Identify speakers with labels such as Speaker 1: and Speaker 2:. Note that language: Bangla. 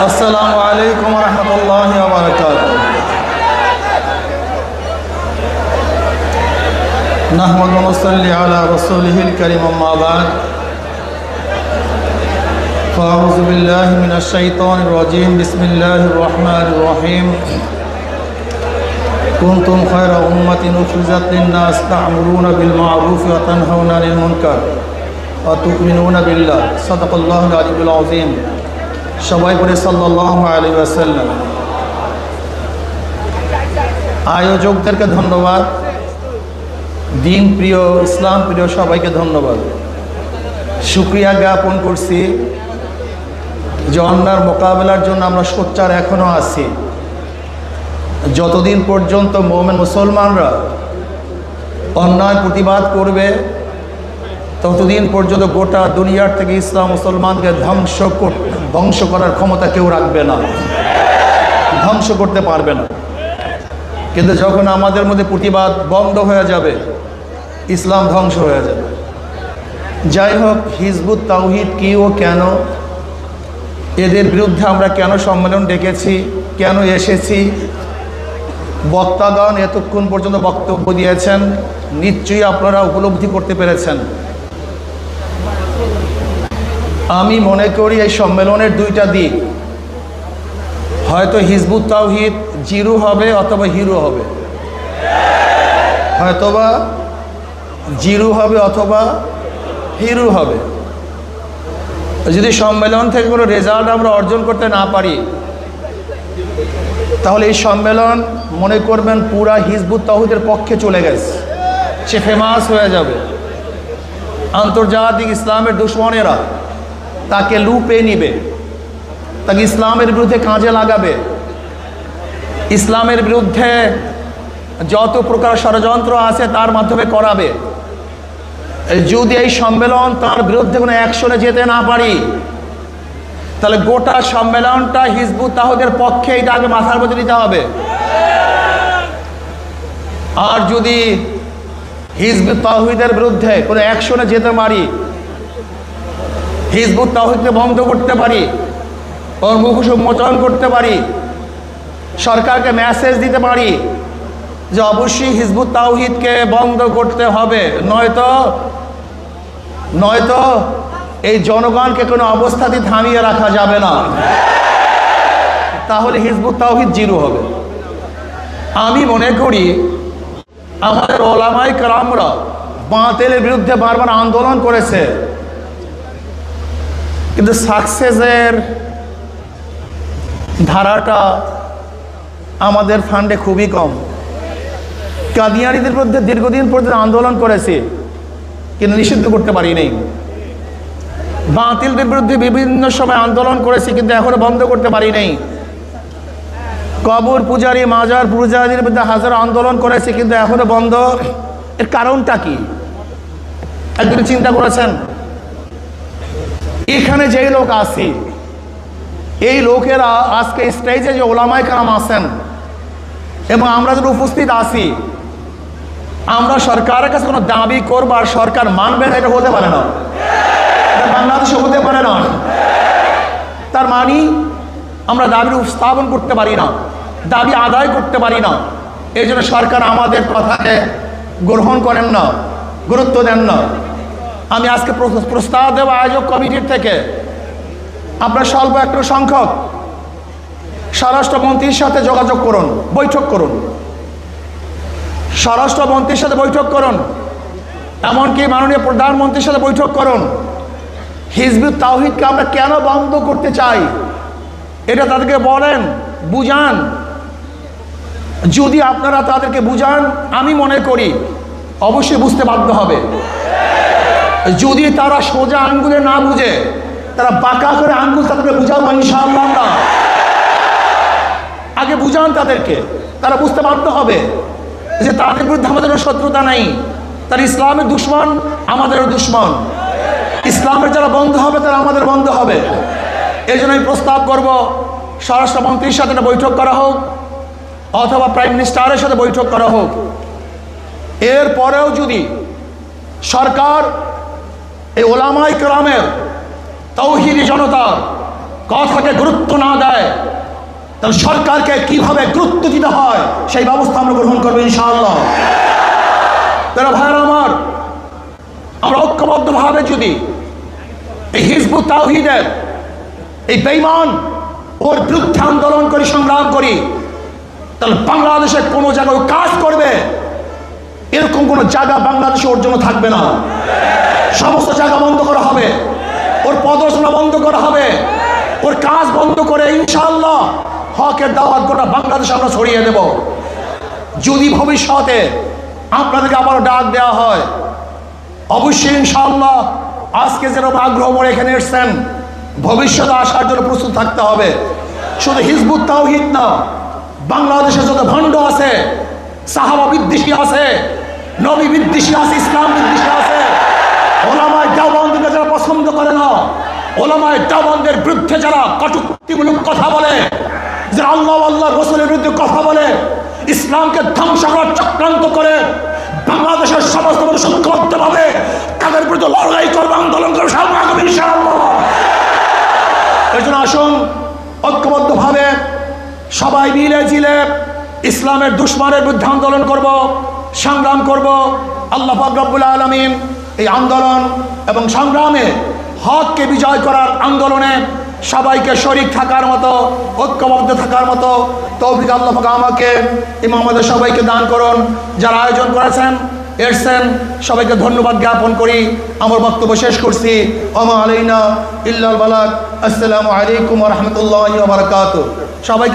Speaker 1: আসসালামু আলাইকুম ওয়া রাহমাতুল্লাহি ওয়া বারাকাতুহু। নাহমাদু ওয়া নুসাল্লি আলা রাসূলিহিল কারীম, আম্মা বা'দ। ফাআউযু বিল্লাহি মিনাশ শাইতানির রাজীম। বিসমিল্লাহির রাহমানির রাহিম। কুনতুম খায়রা উম্মাতিন উখরিজাত লিন-নাস তা'মুরুনা বিল মা'রুফ ওয়া তানহাউনা আনিল মুনকার ওয়া তু'মিনুনা বিল্লাহ। সাদাকাল্লাহুল আলিয়্যুল আযীম। সবাই বলে সাল্লাল্লাহু আলাইহি ওয়াসাল্লাম। আয়োজকদেরকে ধন্যবাদ, দিন প্রিয়, ইসলাম প্রিয় সবাইকে ধন্যবাদ। শুকরিয়া জ্ঞাপন করছি যে অন্যার মোকাবেলার জন্য আমরা সোচ্চার এখনও আছি। যতদিন পর্যন্ত মুমিন মুসলমানরা অন্যায় প্রতিবাদ করবে, ততদিন পর্যন্ত গোটা দুনিয়ার থেকে ইসলাম মুসলমানকে ধ্বংস করার ক্ষমতা কেউ রাখবে না, ধ্বংস করতে পারবে না। কিন্তু যখন আমাদের মধ্যে প্রতিবাদ বন্ধ হয়ে যাবে, ইসলাম ধ্বংস হয়ে যাবে। যাই হোক, হিজবুত তাওহীদ কি ও কেন, এদের বিরুদ্ধে আমরা কেন সম্মেলন ডেকেছি, কেন এসেছি, বক্তাগণ এতক্ষণ পর্যন্ত বক্তব্য দিয়েছেন, নিশ্চয়ই আপনারা উপলব্ধি করতে পেরেছেন। আমি মনে করি এই সম্মেলনের দুইটা দিক, হয়তো হিজবুত তাওহীদ জিরো হবে অথবা হিরো হবে, হয়তোবা জিরো হবে অথবা হিরো হবে। যদি সম্মেলন থেকে কোনো রেজাল্ট আমরা অর্জন করতে না পারি, তাহলে এই সম্মেলন মনে করবেন পুরা হিজবুত তাওহীদের পক্ষে চলে গেছে, সে ফেমাস হয়ে যাবে। আন্তর্জাতিক ইসলামের দুশ্মনেরা তাকে লুপে নিবে, তাকে ইসলামের বিরুদ্ধে কাজে লাগাবে, ইসলামের বিরুদ্ধে যত প্রকার ষড়যন্ত্র আছে তার মাধ্যমে করাবে। যদি এই সম্মেলন তার বিরুদ্ধে কোনো অ্যাকশনে যেতে না পারি, তাহলে গোটা সম্মেলনটা হিজবুত তাওহীদের পক্ষে, এটা আগে মাথার মধ্যে নিতে হবে। আর যদি হিজবুত তাওহীদের বিরুদ্ধে কোনো অ্যাকশনে যেতে পারি, হিজবুত তাওহীদকে বন্ধ করতে পারি, ওর মুখোশ উন্মোচন করতে পারি, সরকারকে মেসেজ দিতে পারি যে অবশ্যই হিজবুত তাওহীদকে বন্ধ করতে হবে, নয়তো এই জনগণকে কোনো অবস্থাতেই থামিয়ে রাখা যাবে না, তাহলে হিজবুত তাওহীদ জিরো হবে। আমি মনে করি আমাদের ওলামায়ে কেরামরা বাতিলের বিরুদ্ধে বারবার আন্দোলন করেছে, কিন্তু সাকসেসের ধারাটা আমাদের ফান্ডে খুবই কম। কাদিয়ানীদের বিরুদ্ধে দীর্ঘদিন পর্যন্ত আন্দোলন করেছি, কিন্তু নিষিদ্ধ করতে পারি নাই। বাতিলদের বিরুদ্ধে বিভিন্ন সময় আন্দোলন করেছি, কিন্তু এখনো বন্ধ করতে পারি নাই। কবর পূজারী, মাজার পূজারীদের বিরুদ্ধে হাজার আন্দোলন করেছি, কিন্তু এখনো বন্ধ। এর কারণটা কি একদিন চিন্তা করেছেন? এখানে যেই লোক আছে, এই লোকেরা আজকে স্টেজে যে ওলামায়ে কেরাম আছেন এবং আমরা যারা উপস্থিত আছি, আমরা সরকারের কাছে কোনো দাবি করবো আর সরকার মানবে না, এটা হতে পারে না, এটা বাংলাদেশে হতে পারে না। তার মানে আমরা দাবি উপস্থাপন করতে পারি না, দাবি আদায় করতে পারি না। এই জন্য সরকার আমাদের কথাকে গ্রহণ করেন না, গুরুত্ব দেন না। আমি আজকে প্রস্তাব দেব আয়োজক কমিটির থেকে, আপনার স্বল্প একটু সংখ্যক স্বরাষ্ট্রমন্ত্রীর সাথে যোগাযোগ করুন, বৈঠক করুন, স্বরাষ্ট্রমন্ত্রীর সাথে বৈঠক করুন, এমনকি মাননীয় প্রধানমন্ত্রীর সাথে বৈঠক করুন। হিজবুত তাওহীদকে আমরা কেন বন্ধ করতে চাই এটা তাদেরকে বলেন, বুঝান। যদি আপনারা তাদেরকে বুঝান, আমি মনে করি অবশ্যই বুঝতে বাধ্য হবে। যদি তারা সোজা আঙ্গুলে না বুঝে, তারা বাঁকা করে আঙ্গুল তাদেরকে বুঝাবো ইনশাআল্লাহ। আমরা আগে বুঝান তাদেরকে, তারা বুঝতে বাধ্য হবে যে তাদের বিরুদ্ধে আমাদের শত্রুতা নাই, তারা ইসলামের দুশ্মন, আমাদেরও দুশ্মন। ইসলামের যারা বন্ধু হবে তারা আমাদের বন্ধু হবে। এই জন্য আমি প্রস্তাব করব স্বরাষ্ট্রমন্ত্রীর সাথে একটা বৈঠক করা হোক, অথবা প্রাইম মিনিস্টারের সাথে বৈঠক করা হোক। এরপরেও যদি সরকার এই ওলামায়ে কেরামের তাওহীদি জনতার কথাকে গুরুত্ব না দেয়, তাহলে সরকারকে কিভাবে গুরুত্ব দিতে হয় সেই ব্যবস্থা আমরা গ্রহণ করবো ইনশাআল্লাহ। তারা ভাইরা আমার, আমরা ঐক্যবদ্ধভাবে যদি এই হিজবুত তাওহীদের এই বেঈমান ওর বিরুদ্ধে আন্দোলন করি, সংগ্রাম করি, তাহলে বাংলাদেশে কোনো জায়গায় কাজ করবে এরকম কোনো জায়গা বাংলাদেশে ওর জন্য থাকবে না। সমস্ত জায়গা বন্ধ করা হবে, ওর প্রদর্শনা বন্ধ করা হবে, ওর কাজ বন্ধ করে ইনশাআল্লাহ হকের দাওয়াত গোটা বাংলাদেশে আমরা ছড়িয়ে দেব। যদি ভবিষ্যতে আপনাদেরকে আবারও ডাক দেওয়া হয়, অবশ্যই ইনশাআল্লাহ আজকে যেরকম আগ্রহ করে এখানে এসছেন, ভবিষ্যতে আসার জন্য প্রস্তুত থাকতে হবে। শুধু হিজবুত তাওহীদ না, বাংলাদেশে যত ভণ্ড আছে, সাহাবা বিদ্বেষী আছে, নবী বিদ্বেষী আছে, ইসলাম বিদ্বেষী আছে, ওলামায়ে দেওবন্দকে যারা পছন্দ করে না, ওলামায়ে দেওবন্দের বিরুদ্ধে যারা কটূক্তিমূলক কথা বলে, যারা আল্লাহ আল্লাহ রাসূলের বিরুদ্ধে কথা বলে, ইসলামকে ধ্বংস করার চক্রান্ত করে, বাংলাদেশের সমস্ত মানুষ ঐক্যবদ্ধভাবে তাদের বিরুদ্ধে লড়াই করবে, আন্দোলন করবে ইনশাআল্লাহ। এর জন্য আসুন ঐক্যবদ্ধভাবে সবাই মিলে জিলে ইসলামের দুশমনের বিরুদ্ধে আন্দোলন করব, সংগ্রাম করব। আল্লাহ পাক রব্বুল আলামিন এই আন্দোলন এবং সংগ্রামে হককে বিজয় করার আন্দোলনে সবাইকে শরীক থাকার মতো, ঐক্যবদ্ধ থাকার মতো তৌফিক আল্লাহ পাক আমাকে ইমামদের সবাইকে দান করুন। যারা আয়োজন করেছেন, এসেছেন, সবাইকে ধন্যবাদ জ্ঞাপন করি। আমার বক্তব্য শেষ করছি। ওমা আলাইনা ইল্লাল বালাগ। আসসালামু আলাইকুম ওয়া রাহমাতুল্লাহি ওয়া বারাকাতুহু। সবাই